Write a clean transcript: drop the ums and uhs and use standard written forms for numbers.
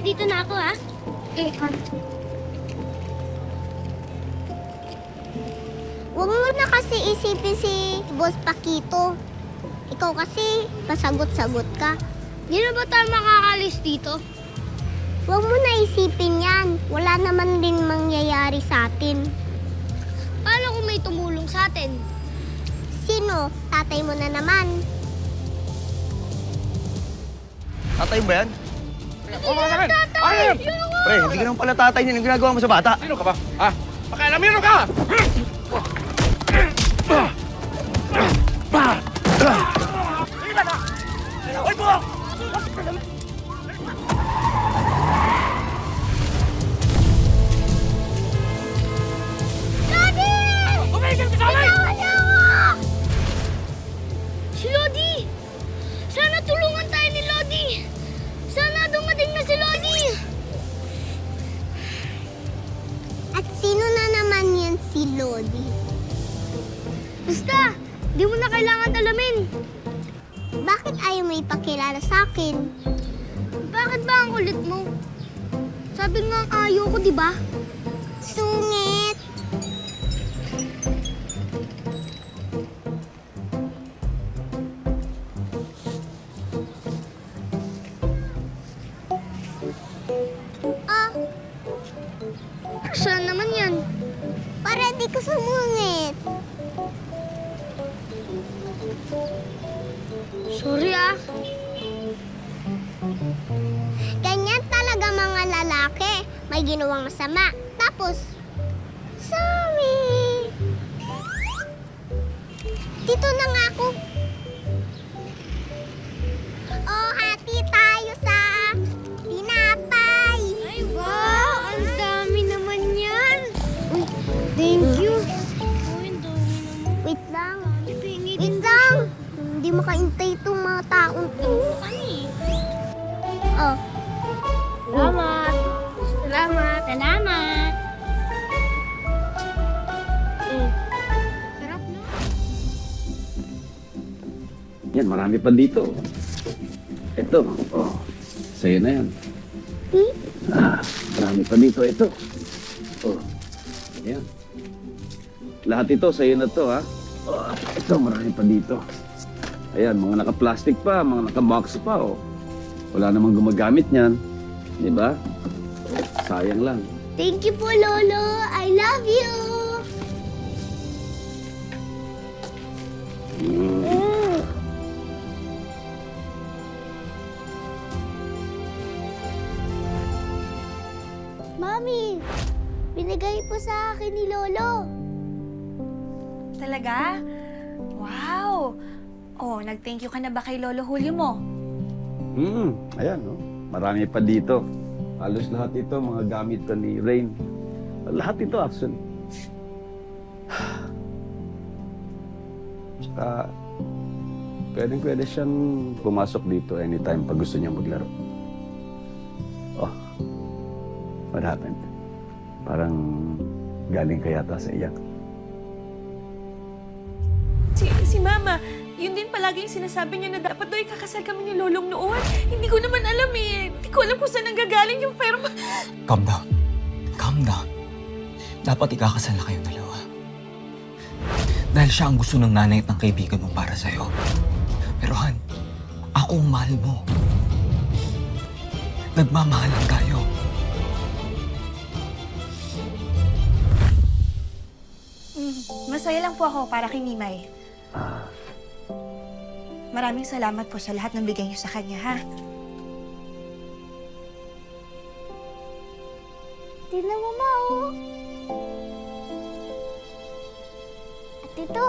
dito na ako, ha? Huwag mo na kasi isipin si Boss Pakito. Ikaw kasi, pasagot-sagot ka. Di na ba tayo makakalis dito? Huwag mo na isipin yan. Wala naman din mangyayari sa atin. Paano kung may tumulong sa atin? Sino? Tatay mo na naman. Tatay mo ba yan? Oo, mga sakin! Tatay! Pre, hindi ka naman pala tatay niyan. Ang ginagawa mo sa bata. Sino ka ba? Ha? Pakialamino ka! Sige na! Hoy po! Tumigil ka sa amin! Si Lodi! Sana tulungan tayo ni Lodi! Sana dumating na si Lodi! At sino na naman yan si Lodi? Basta, di mo na kailangan alamin. Bakit ayaw mo ipakilala sa akin? Bakit ba ang kulit mo? Sabi nga ang ayaw ko, di ba? Sungit! Ah, Saan naman yan? para di ka sumungit. Sorry ah. Ganyan talaga mga lalaki. May ginawang masama. Tapos, sorry. Dito na nga ako. Oh, hati tayo sa tinapay. Ay, wow! Ang dami naman yan! Uy, thank you. Uy, ang dami naman. Wait lang. Ipingi Wait lang. Hindi makaintay itong mga taong to. Oh. Salamat. Salamat. Salamat. Sarap na. Yan, marami pa dito. Ito, oh, sa'yo na yan. Hmm? Marami pa dito, ito. Oh, yan. Lahat ito, sa'yo na to, ha? Oh, ito, marami pa dito. Ayan, mga naka-plastic pa, mga naka-box pa, oh. Wala namang gumagamit niyan. Di ba? Oh, sayang lang. Thank you po, Lolo. I love you. Mm. Mami, binigay po sa akin ni Lolo. Talaga? Wow! Oh, nag-thank you ka na ba kay Lolo Julio mo? Ayan, oh. Marami pa dito. Halos lahat ito, mga gamit ko ni Rain. Lahat ito, actually. Tsaka, pwede siyang pumasok dito anytime pag gusto niya maglaro. Oh, what happened? Parang galing ka yata sa iyak. Si Mama, yun din palagi yung sinasabi niya na dapat daw ikakasal kami ni Lolong noon. Hindi ko naman alam eh. Hindi ko alam kung saan nanggagaling yung pera. Calm down. Calm down. Dapat ikakasal na kayong dalawa. Dahil siya ang gusto ng nanay at ng kaibigan mo para sa'yo. Pero Han, ako ang mahal mo. Nagmamahalan tayo. Masaya lang po ako para kay Mimay. Maraming salamat po sa lahat ng bigay niyo sa kanya, ha? Tingnan mo, Ma, oh. At ito,